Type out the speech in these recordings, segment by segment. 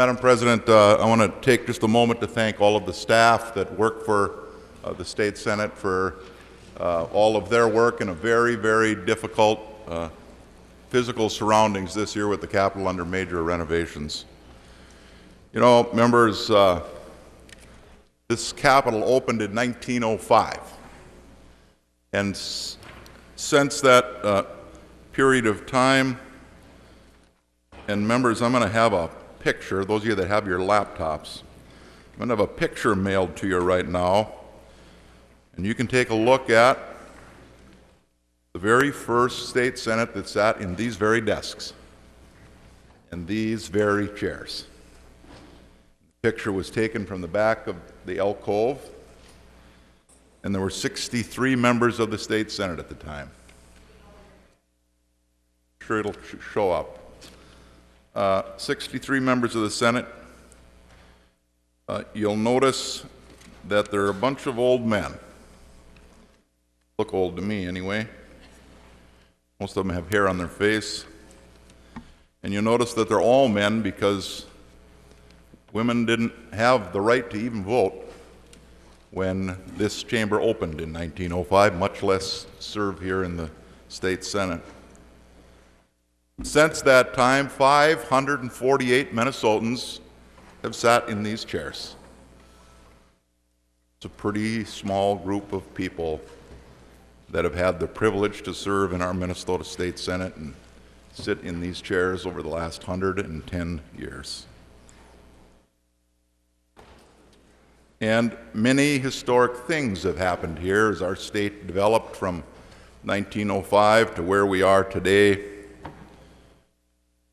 Madam President, I want to take just a moment to thank all of the staff that work for the State Senate for all of their work in a very, very difficult physical surroundings this year with the Capitol under major renovations. You know, members, this Capitol opened in 1905, and since that period of time, and members, I'm going to have a picture, those of you that have your laptops, I'm going to have a picture mailed to you right now, and you can take a look at the very first State Senate that sat in these very desks and these very chairs. The picture was taken from the back of the alcove, and there were 63 members of the State Senate at the time. I'm sure it'll show up. 63 members of the Senate. You'll notice that there are a bunch of old men. Look old to me anyway. Most of them have hair on their face. And you'll notice that they're all men because women didn't have the right to even vote when this chamber opened in 1905, much less serve here in the State Senate. Since that time, 548 Minnesotans have sat in these chairs. It's a pretty small group of people that have had the privilege to serve in our Minnesota State Senate and sit in these chairs over the last 110 years. And many historic things have happened here as our state developed from 1905 to where we are today.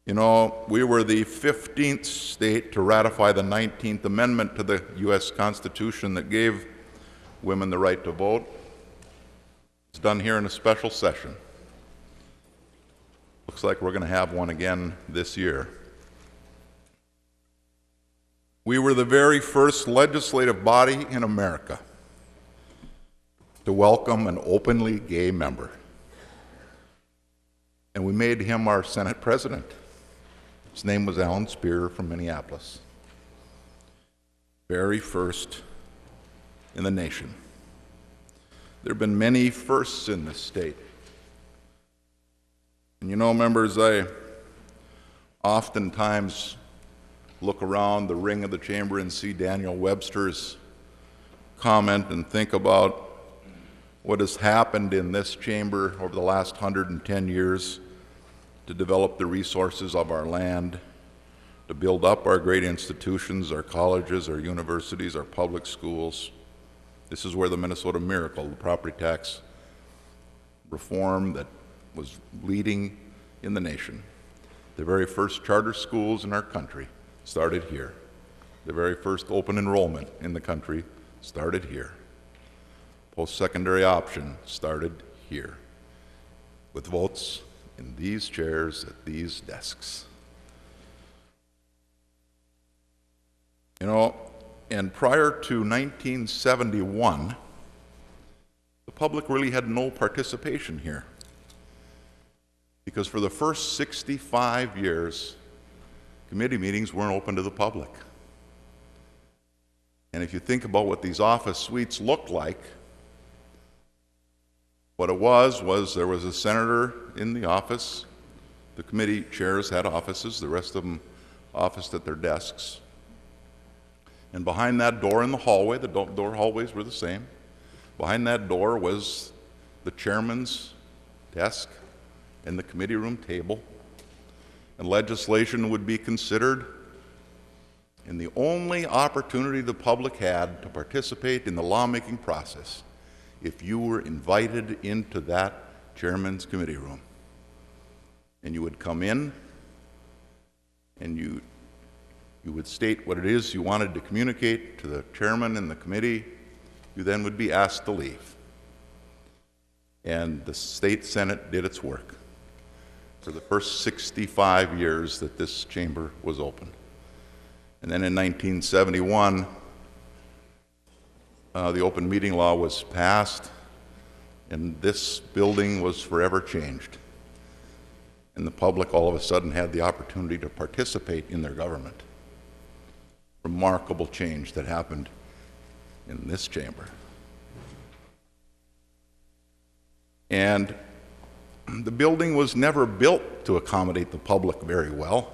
You know, we were the 15th state to ratify the 19th Amendment to the U.S. Constitution that gave women the right to vote. It's done here in a special session. Looks like we're going to have one again this year. We were the very first legislative body in America to welcome an openly gay member. And we made him our Senate president. His name was Alan Spear from Minneapolis. Very first in the nation. There have been many firsts in this state. And you know, members, I oftentimes look around the ring of the chamber and see Daniel Webster's comment and think about what has happened in this chamber over the last 110 years to develop the resources of our land, to build up our great institutions, our colleges, our universities, our public schools. This is where the Minnesota Miracle, the property tax reform that was leading in the nation. The very first charter schools in our country started here. The very first open enrollment in the country started here. Post-secondary option started here with votes in these chairs at these desks. You know, and prior to 1971, the public really had no participation here. Because for the first 65 years, committee meetings weren't open to the public. And if you think about what these office suites looked like, what it was there was a senator in the office. The committee chairs had offices, the rest of them officed at their desks. And behind that door in the hallway, the door hallways were the same, behind that door was the chairman's desk and the committee room table, and legislation would be considered. And the only opportunity the public had to participate in the lawmaking process if you were invited into that chairman's committee room. And you would come in and you would state what it is you wanted to communicate to the chairman and the committee. You then would be asked to leave. And the State Senate did its work for the first 65 years that this chamber was open. And then in 1971, the open meeting law was passed, and this building was forever changed. And the public all of a sudden had the opportunity to participate in their government. remarkable change that happened in this chamber. And the building was never built to accommodate the public very well.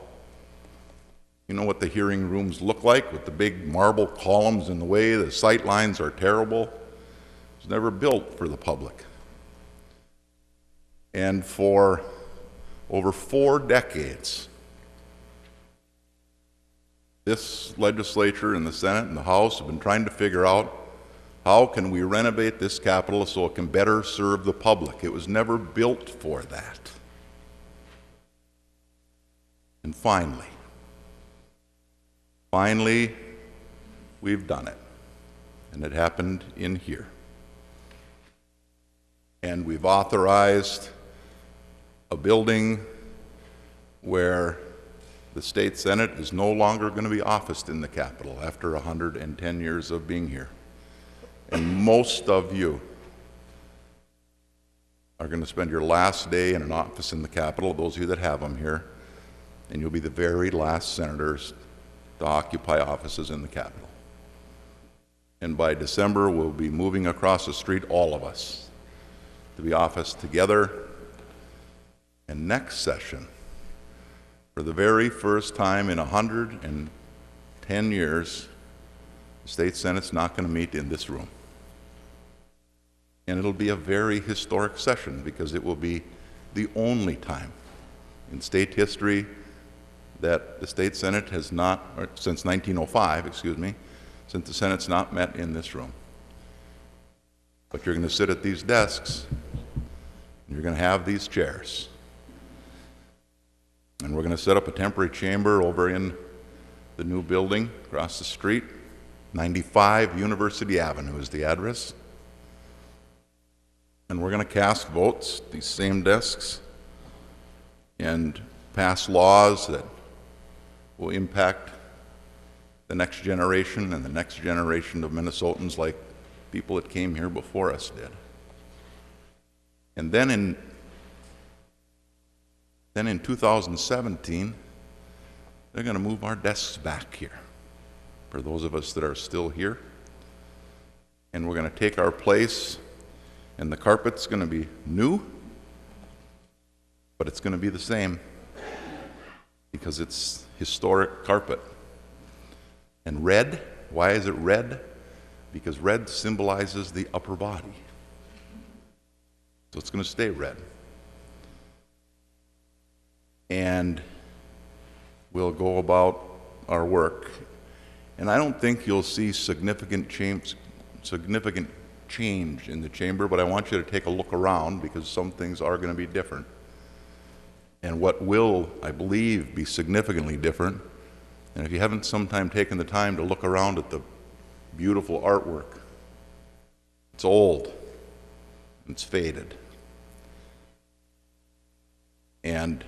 You know what the hearing rooms look like with the big marble columns in the way, the sight lines are terrible. It was never built for the public. And for over 4 decades, this legislature and the Senate and the House have been trying to figure out how can we renovate this Capitol so it can better serve the public. It was never built for that. And finally, we've done it. And it happened in here. And we've authorized a building where the state Senate is no longer going to be officed in the Capitol after 110 years of being here. And most of you are going to spend your last day in an office in the Capitol, those of you that have them here, and you'll be the very last senators to occupy offices in the Capitol. And by December, we'll be moving across the street, all of us, to be officed together. And next session, for the very first time in 110 years, the state Senate's not going to meet in this room. And it'll be a very historic session because it will be the only time in state history that the state Senate has not, or since 1905, excuse me, since the Senate's not met in this room. But you're going to sit at these desks, and you're going to have these chairs. And we're going to set up a temporary chamber over in the new building across the street. 95 University Avenue is the address. And we're going to cast votes, these same desks, and pass laws that will impact the next generation and the next generation of Minnesotans like people that came here before us did. And then in 2017, they're going to move our desks back here for those of us that are still here. And we're going to take our place, and the carpet's going to be new, but it's going to be the same because it's historic carpet. And red, why is it red? Because red symbolizes the upper body. So it's going to stay red. And we'll go about our work. And I don't think you'll see significant change in the chamber, but I want you to take a look around because some things are going to be different. And what will, I believe, be significantly different, and if you haven't sometime taken the time to look around at the beautiful artwork, it's old, it's faded. And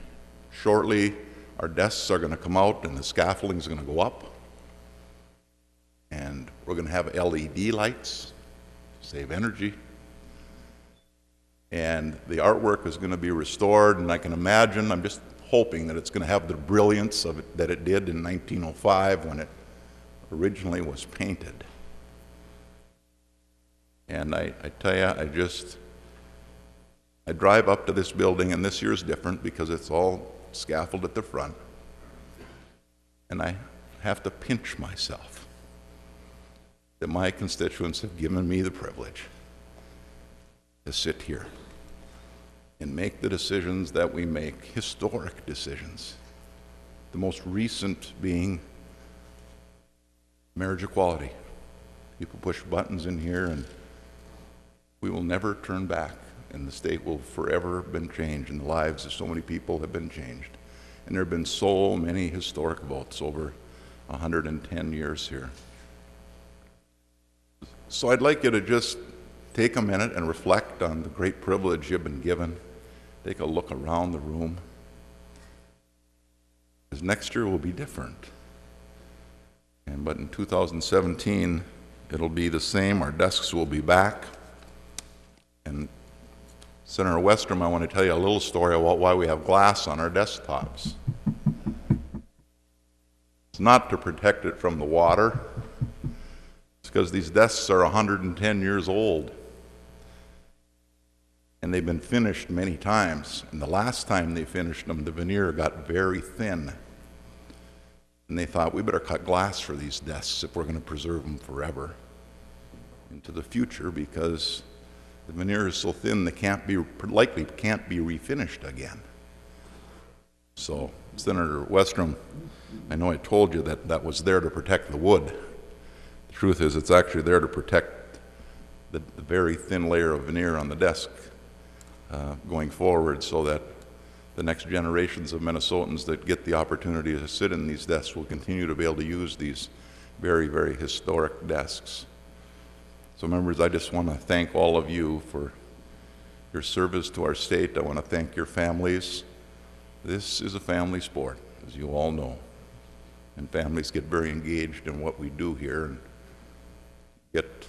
shortly, our desks are going to come out and the scaffolding is going to go up. And we're going to have LED lights, save energy. And the artwork is going to be restored, and I can imagine, I'm just hoping that it's going to have the brilliance of it that it did in 1905 when it originally was painted. And I tell you, I drive up to this building, and this year's different because it's all scaffold at the front. And I have to pinch myself that my constituents have given me the privilege to sit here and make the decisions that we make, historic decisions. The most recent being marriage equality. People push buttons in here and we will never turn back, and the state will forever have been changed, and the lives of so many people have been changed. And there have been so many historic votes over 110 years here. So I'd like you to just take a minute and reflect on the great privilege you've been given. Take a look around the room. Because next year will be different. But in 2017, it'll be the same. Our desks will be back. And Senator Westrom, I want to tell you a little story about why we have glass on our desktops. It's not to protect it from the water. It's because these desks are 110 years old. And they've been finished many times. And the last time they finished them, the veneer got very thin. And they thought, we better cut glass for these desks if we're going to preserve them forever into the future, because the veneer is so thin they likely can't be refinished again. So, Senator Westrom, I know I told you that that was there to protect the wood. The truth is, it's actually there to protect the very thin layer of veneer on the desk going forward, so that the next generations of Minnesotans that get the opportunity to sit in these desks will continue to be able to use these very, very historic desks. So members, I just want to thank all of you for your service to our state. I want to thank your families. This is a family sport, as you all know. And families get very engaged in what we do here, and get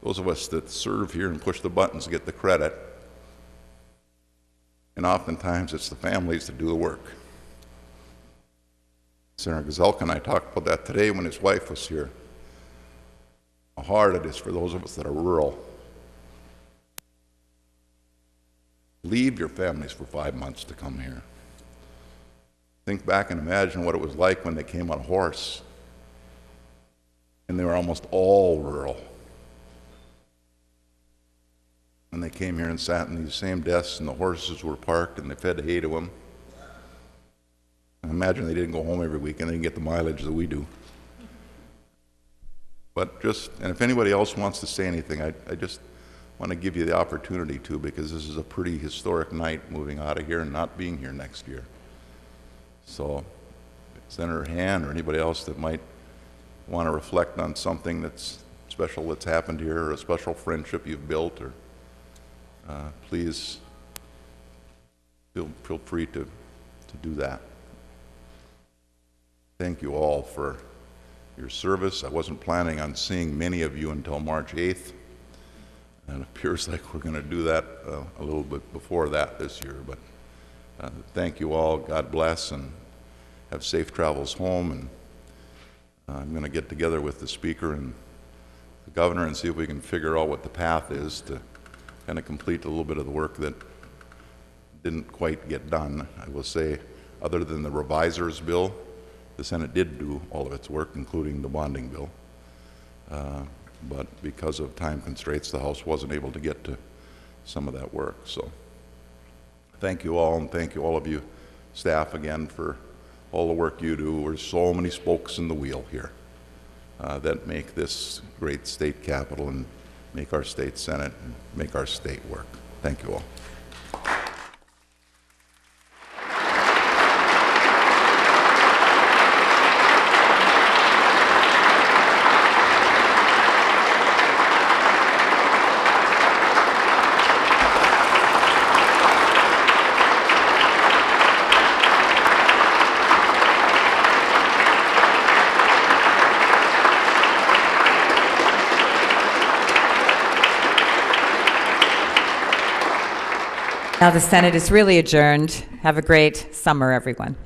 those of us that serve here and push the buttons get the credit. And oftentimes it's the families that do the work. Senator Gazelka and I talked about that today when his wife was here. How hard it is for those of us that are rural. Leave your families for 5 months to come here. Think back and imagine what it was like when they came on a horse. And they were almost all rural. And they came here and sat in these same desks, and the horses were parked, and they fed hay to them. And imagine they didn't go home every week and they didn't get the mileage that we do. But and if anybody else wants to say anything, I just want to give you the opportunity to, because this is a pretty historic night moving out of here and not being here next year. So, Senator Han or anybody else that might want to reflect on something that's special that's happened here, or a special friendship you've built, or please feel free to do that. Thank you all for your service. I wasn't planning on seeing many of you until March 8th, and it appears like we're going to do that a little bit before that this year. But thank you all. God bless, and have safe travels home. And I'm going to get together with the Speaker and the Governor and see if we can figure out what the path is to kind of complete a little bit of the work that didn't quite get done. I will say, other than the reviser's bill, the Senate did do all of its work, including the bonding bill. But because of time constraints, the House wasn't able to get to some of that work. So thank you all, and thank you all of you staff again for all the work you do. There's so many spokes in the wheel here that make this great state capital and make our state Senate and make our state work. Thank you all. Now the Senate is really adjourned. Have a great summer, everyone.